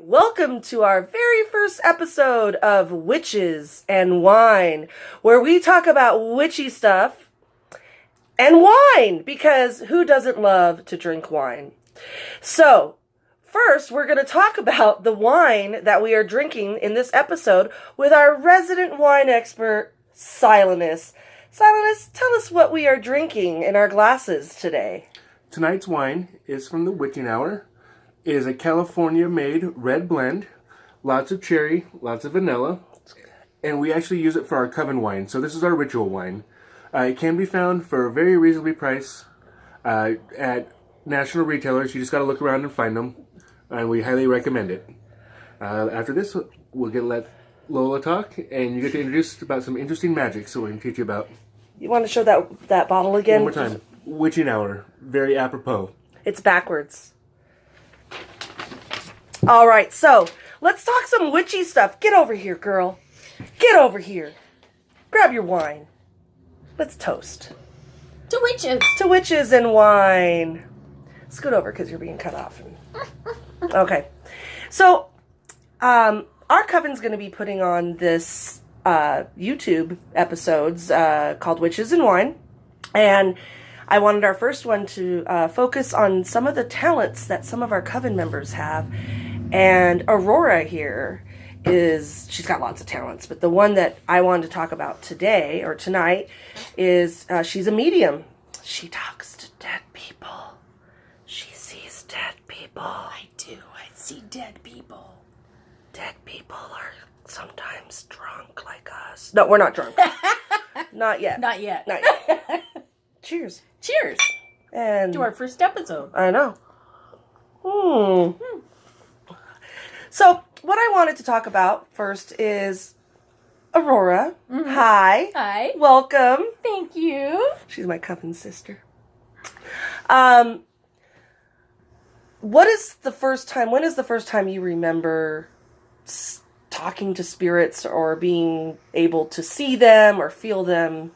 welcome to our very first episode of Witches and Wine, where we talk about witchy stuff and wine, because who doesn't love to drink wine? So, first, we're going to talk about the wine that we are drinking in this episode with our resident wine expert, Silenus. Silenus, tell us what we are drinking in our glasses today. Tonight's wine is from the Witching Hour. It is a California-made red blend, lots of cherry, lots of vanilla, and we actually use it for our Coven wine. So this is our ritual wine. It can be found for a very reasonably priced at national retailers. You just got to look around and find them, and we highly recommend it. After this, we'll let Lola talk, and you get to introduce about some interesting magic, so we can teach you about. You want to show that bottle again? One more time. Witching Hour. Very apropos. It's backwards. All right, so let's talk some witchy stuff. Get over here, girl. Get over here. Grab your wine. Let's toast. To witches. To witches and wine. Scoot over because you're being cut off. Okay. So, our Coven's going to be putting on this YouTube episodes called Witches and Wine. And I wanted our first one to focus on some of the talents that some of our Coven members have. And Aurora here she's got lots of talents, but the one that I wanted to talk about today, or tonight, is she's a medium. She talks to dead people. She sees dead people. I do. I see dead people. Dead people are sometimes drunk like us. No, we're not drunk. Not yet. Not yet. Not yet. Cheers. Cheers. And to our first episode. I know. So, what I wanted to talk about first is Aurora. Mm-hmm. Hi. Hi. Welcome. Thank you. She's my Coven sister. When is the first time you remember talking to spirits or being able to see them or feel them?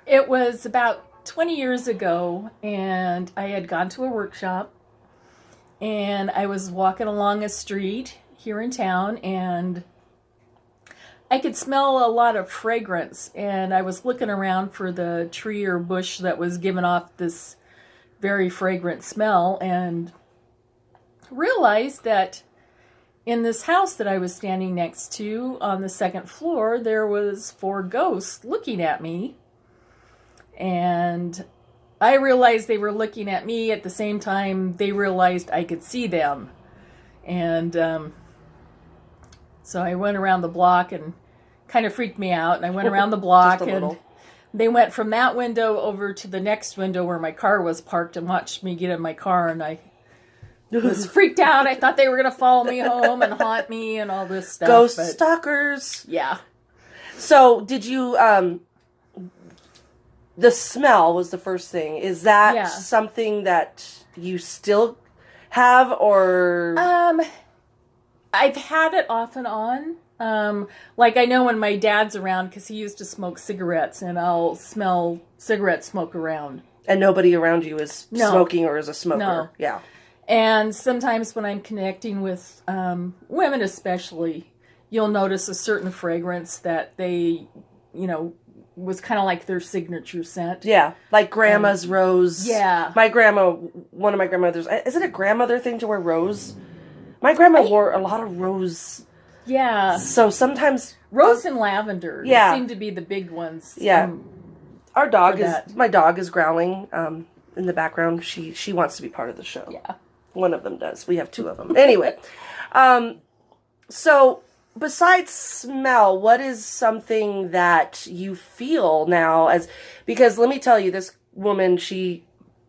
It was about 20 years ago, and I had gone to a workshop, and I was walking along a street here in town, and I could smell a lot of fragrance, and I was looking around for the tree or bush that was giving off this very fragrant smell, and realized that in this house that I was standing next to on the second floor, there was 4 ghosts looking at me. And I realized they were looking at me at the same time they realized I could see them. And so I went around the block, and kind of freaked me out. And I went around the block, and they went from that window over to the next window where my car was parked, and watched me get in my car. And I was freaked out. I thought they were going to follow me home and haunt me and all this stuff. Ghost stalkers. Yeah. So did you... The smell was the first thing. Is that something that you still have, or? I've had it off and on. Like I know when my dad's around, because he used to smoke cigarettes, and I'll smell cigarette smoke around. And nobody around you is smoking or is a smoker. No. Yeah. And sometimes when I'm connecting with women especially, you'll notice a certain fragrance that they, was kind of like their signature scent. Yeah, like grandma's rose. Yeah. One of my grandmothers, is it a grandmother thing to wear rose? My grandma wore a lot of rose. Yeah. So sometimes... Rose and lavender seem to be the big ones. Yeah. My dog is growling in the background. She wants to be part of the show. Yeah. One of them does. We have 2 of them. Anyway, so... Besides smell, what is something that you feel now because let me tell you, this woman, she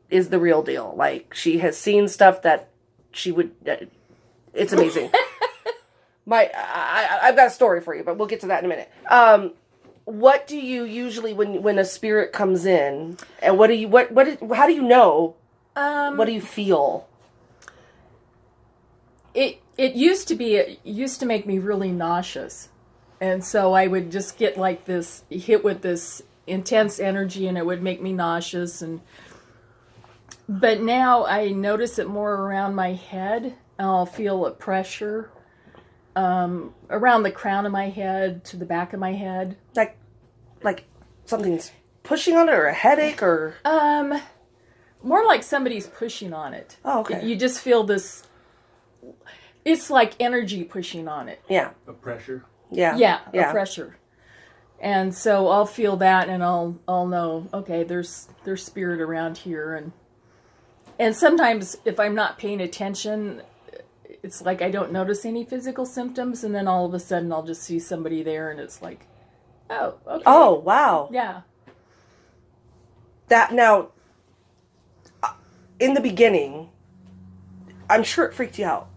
is the real deal. Like, she has seen stuff that she would, it's amazing. I've got a story for you, but we'll get to that in a minute. What do you usually, when a spirit comes in, and how do you know, what do you feel? It used to make me really nauseous. And so I would just get like this, hit with this intense energy, and it would make me nauseous. But now I notice it more around my head. I'll feel a pressure around the crown of my head to the back of my head. Like something's pushing on it, or a headache, or more like somebody's pushing on it. Oh, okay. You just feel this. It's like energy pushing on it. Yeah. A pressure. Yeah. Yeah, a pressure. And so I'll feel that, and I'll know, okay, there's spirit around here, and sometimes if I'm not paying attention, it's like I don't notice any physical symptoms, and then all of a sudden I'll just see somebody there, and it's like, oh, okay. Oh, wow. Yeah. That now, in the beginning, I'm sure it freaked you out.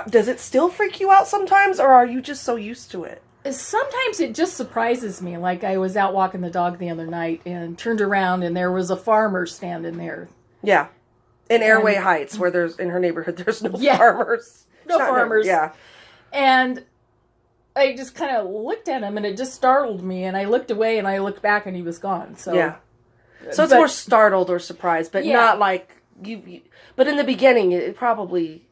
Does it still freak you out sometimes, or are you just so used to it? Sometimes it just surprises me. Like I was out walking the dog the other night and turned around and there was a farmer standing there. Yeah. In Airway Heights, where in her neighborhood, there's no farmers. No farmers. Yeah. And I just kind of looked at him and it just startled me. And I looked away and I looked back and he was gone. So yeah. So it's more startled or surprised, but not like you. But in the beginning, it probably.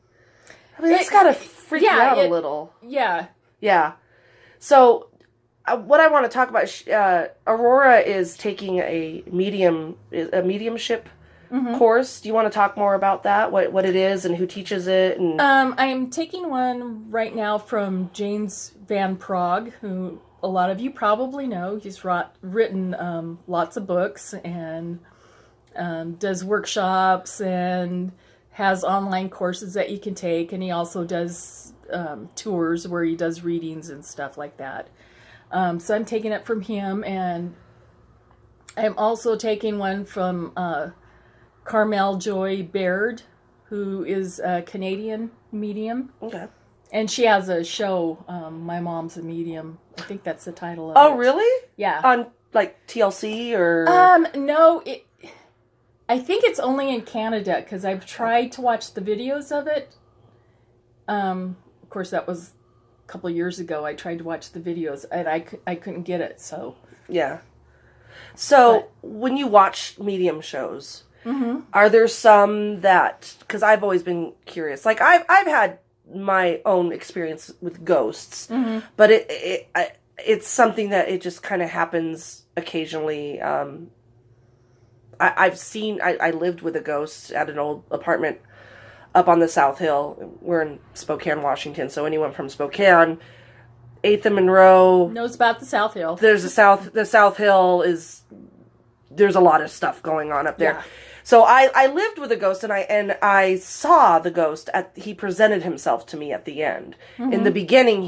I mean, it's got to freak you out a little. Yeah. Yeah. So, what I want to talk about, Aurora is taking a mediumship course. Do you want to talk more about that? What it is and who teaches it? And I'm taking one right now from James Van Prague, who a lot of you probably know. He's written lots of books and does workshops and has online courses that you can take, and he also does tours where he does readings and stuff like that. So I'm taking it from him, and I'm also taking one from Carmel Joy Baird, who is a Canadian medium. Okay. And she has a show, My Mom's a Medium. I think that's the title of it. Oh, really? Yeah. On like TLC or? No, I think it's only in Canada because I've tried to watch the videos of it. Of course, that was a couple of years ago. I tried to watch the videos and I couldn't get it. So yeah. So when you watch medium shows, are there some that? Because I've always been curious. Like I've had my own experience with ghosts, but it's something that it just kind of happens occasionally. I lived with a ghost at an old apartment up on the South Hill. We're in Spokane, Washington, so anyone from Spokane, 8th and Monroe knows about the South Hill. There's the South Hill there's a lot of stuff going on up there. Yeah. So I lived with a ghost, and I saw the ghost he presented himself to me at the end. In the beginning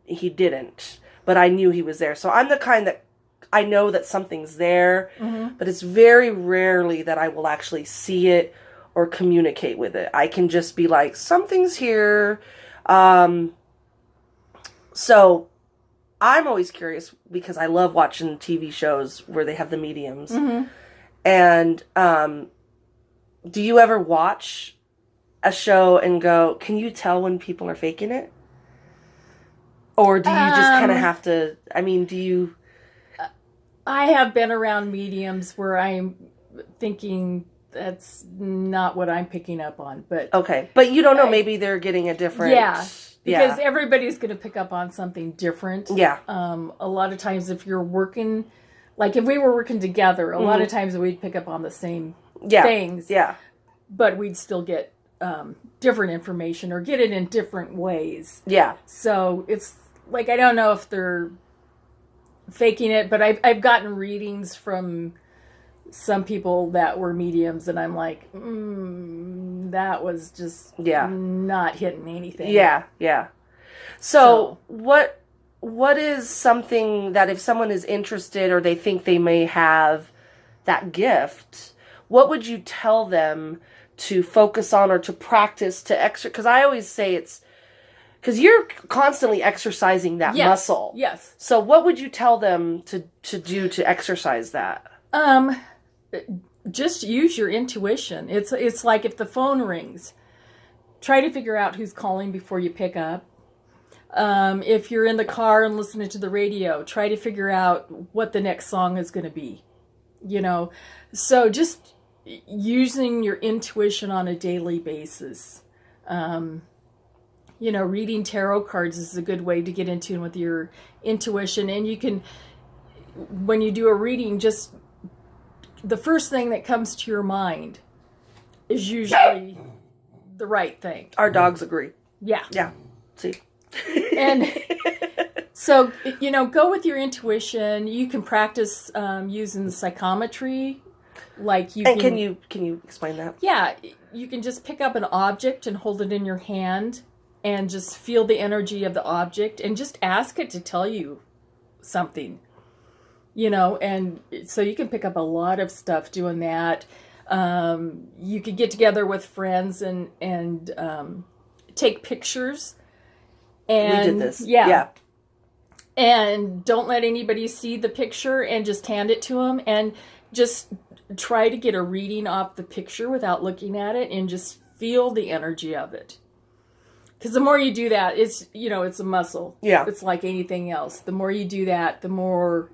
he didn't, but I knew he was there. So I'm the kind that I know that something's there, but it's very rarely that I will actually see it or communicate with it. I can just be like, something's here. So I'm always curious because I love watching TV shows where they have the mediums. And do you ever watch a show and go, can you tell when people are faking it? Or do you just kind of have to, I mean, do you... I have been around mediums where I'm thinking that's not what I'm picking up on, but... Okay, but you don't know, maybe they're getting a different... Yeah, because everybody's going to pick up on something different. Yeah. A lot of times if you're working, like if we were working together, a lot of times we'd pick up on the same things. Yeah. But we'd still get different information or get it in different ways. Yeah. So it's like, I don't know if they're faking it, but I've gotten readings from some people that were mediums, and I'm like, that was just not hitting anything. Yeah, yeah. So what is something that if someone is interested or they think they may have that gift, what would you tell them to focus on or to practice to exercise? Because I always say it's because you're constantly exercising that muscle. Yes. So what would you tell them to do to exercise that? Just use your intuition. It's like if the phone rings, try to figure out who's calling before you pick up. If you're in the car and listening to the radio, try to figure out what the next song is going to be. So just using your intuition on a daily basis. reading tarot cards is a good way to get in tune with your intuition. And you can, when you do a reading, just the first thing that comes to your mind is usually the right thing. Our dogs agree. Yeah. Yeah. See? And so, go with your intuition. You can practice using psychometry. Can you explain that? Yeah. You can just pick up an object and hold it in your hand and just feel the energy of the object and just ask it to tell you something, and so you can pick up a lot of stuff doing that. You could get together with friends and take pictures. And we did this. Yeah. And don't let anybody see the picture and just hand it to them and just try to get a reading off the picture without looking at it and just feel the energy of it. Because the more you do that, it's a muscle. Yeah. It's like anything else. The more you do that, the more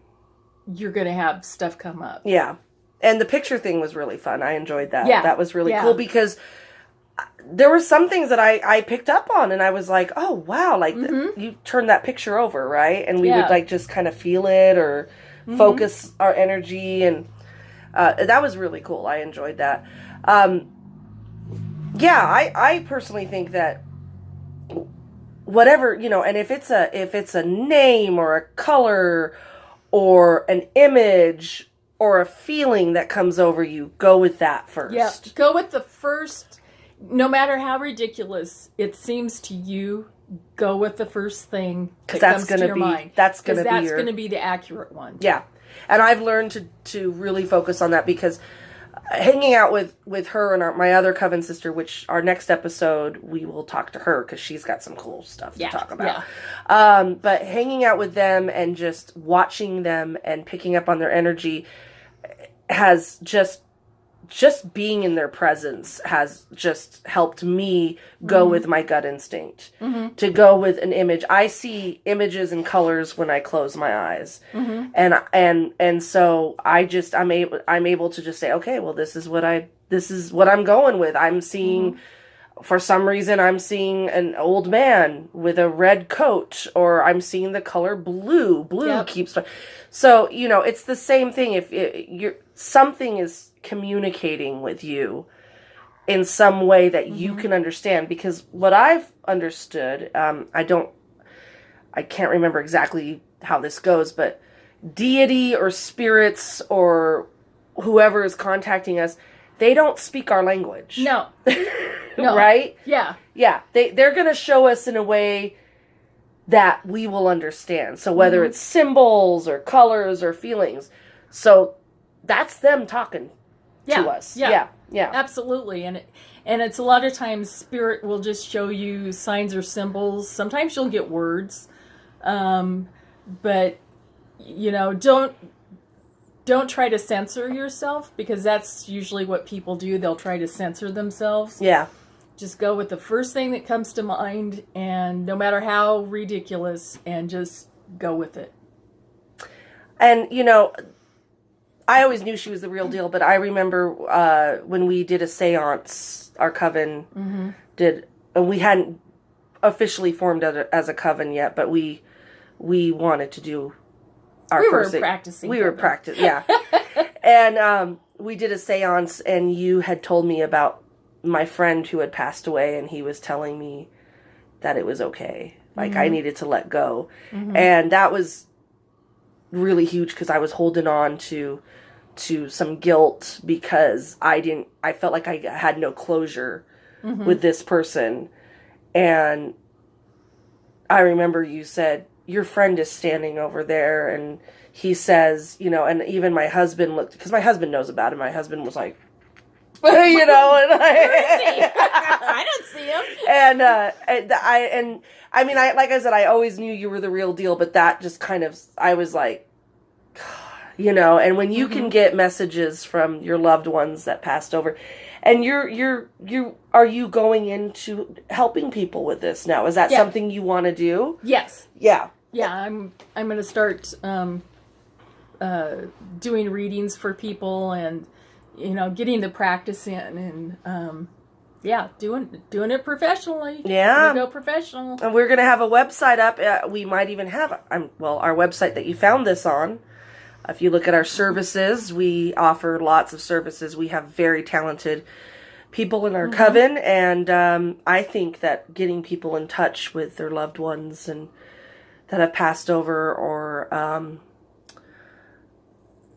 you're going to have stuff come up. Yeah. And the picture thing was really fun. I enjoyed that. Yeah. That was really cool because there were some things that I picked up on and I was like, oh, wow. Like you turn that picture over, right? And we would just kind of feel it or focus our energy. And that was really cool. I enjoyed that. I personally think that whatever, and if it's a name or a color or an image or a feeling that comes over you, go with that first. Yeah, go with the first, no matter how ridiculous it seems to you, go with the first thing that comes to your mind. That's going to be the accurate one. Yeah. And I've learned to really focus on that because hanging out with her and my other coven sister, which our next episode, we will talk to her because she's got some cool stuff to talk about. Yeah. But hanging out with them and just watching them and picking up on their energy has just being in their presence has just helped me go with my gut instinct to go with an image. I see images and colors when I close my eyes. And so I'm able to just say, okay, well, this is what I'm going with. I'm seeing, for some reason, I'm seeing an old man with a red coat, or I'm seeing the color blue. Blue keeps, so, it's the same thing. If something is communicating with you in some way that you can understand, because what I've understood, I can't remember exactly how this goes, but deity or spirits or whoever is contacting us, they don't speak our language. No. Right? Yeah. Yeah. They're going to show us in a way that we will understand. So whether it's symbols or colors or feelings. So that's them talking to us. Yeah. Absolutely. And it's a lot of times spirit will just show you signs or symbols. Sometimes you'll get words. But don't try to censor yourself, because that's usually what people do. They'll try to censor themselves. Yeah. Just go with the first thing that comes to mind, and no matter how ridiculous, and just go with it. And, I always knew she was the real deal, but I remember when we did a seance, our coven we hadn't officially formed as a coven yet, but we wanted to do our first. We were practicing. We were practicing, yeah. And we did a seance, and you had told me about my friend who had passed away, and he was telling me that it was okay. Like, I needed to let go. And that was really huge, because I was holding on to some guilt because I felt like I had no closure with this person. And I remember you said, your friend is standing over there, and he says, and even my husband looked, because my husband knows about it. My husband was like, and I don't see him. And I mean, like I said, I always knew you were the real deal, but that just kind of, I was like, and when you can get messages from your loved ones that passed over, and are you going into helping people with this now? Is that something you want to do? Yes. Yeah. Yeah, I'm going to start doing readings for people, and getting the practice in, and Yeah, doing it professionally. Yeah. We go professional. And we're going to have a website up. We might even have, our website that you found this on. If you look at our services, we offer lots of services. We have very talented people in our coven. And I think that getting people in touch with their loved ones and that have passed over or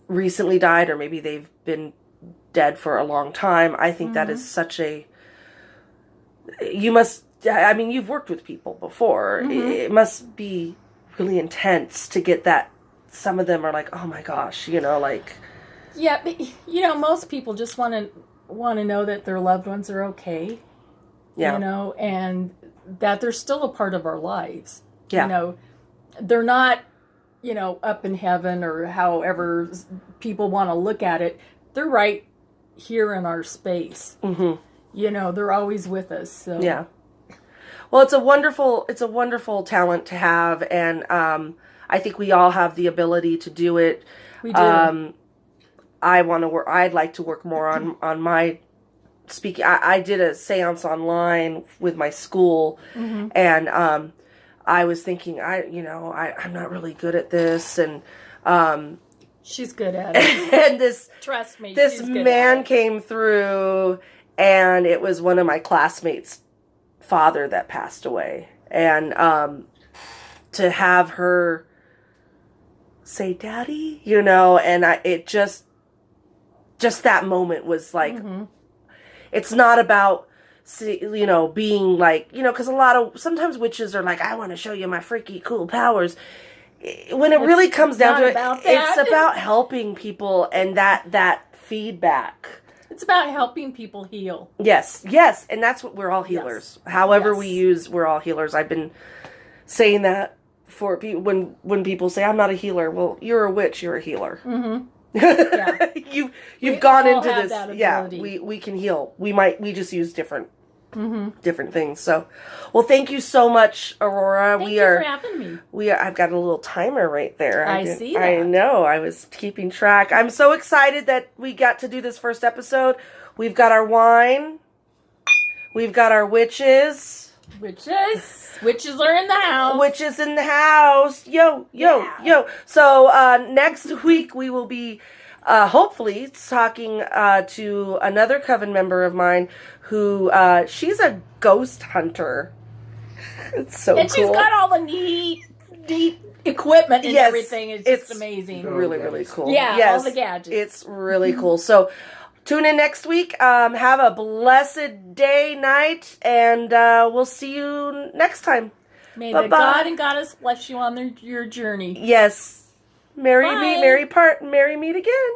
recently died, or maybe they've been dead for a long time, I think that is such a... you've worked with people before. It must be really intense to get that. Some of them are like, oh my gosh, like... Yeah, but, most people just want to know that their loved ones are okay. Yeah. And that they're still a part of our lives. Yeah. They're not, up in heaven or however people want to look at it. They're right here in our space. They're always with us. So. Yeah. Well, it's a wonderful talent to have, and I think we all have the ability to do it. We do. I'd like to work more on my speaking. I did a seance online with my school, and I was thinking, I'm not really good at this, and she's good at it. and trust me, this man came through, and it was one of my classmates' father that passed away, and to have her say "Daddy," and it just that moment was like, it's not about being like, because sometimes witches are like, I want to show you my freaky cool powers. When it really comes down to it, it's about helping people and that feedback. It's about helping people heal. Yes, and that's what we're all healers. Yes. However we use, we're all healers. I've been saying that for people when people say I'm not a healer. Well, you're a witch. You're a healer. Yeah. You've gone into this. Yeah, we can heal. We just use different things. So, well, thank you so much, Aurora. Thank you for having me. I've got a little timer right there. I see that. I know. I was keeping track. I'm so excited that we got to do this first episode. We've got our wine. We've got our witches. Witches are in the house. Witches in the house. Yo. So next week we will be hopefully talking to another coven member of mine who she's a ghost hunter. It's so and cool. She's got all the neat equipment and everything. It's just amazing. Really, really cool. Yeah, all the gadgets. It's really cool. So tune in next week. Have a blessed day, night, and we'll see you next time. May the God and Goddess bless you on your journey. Yes. Merry meet again.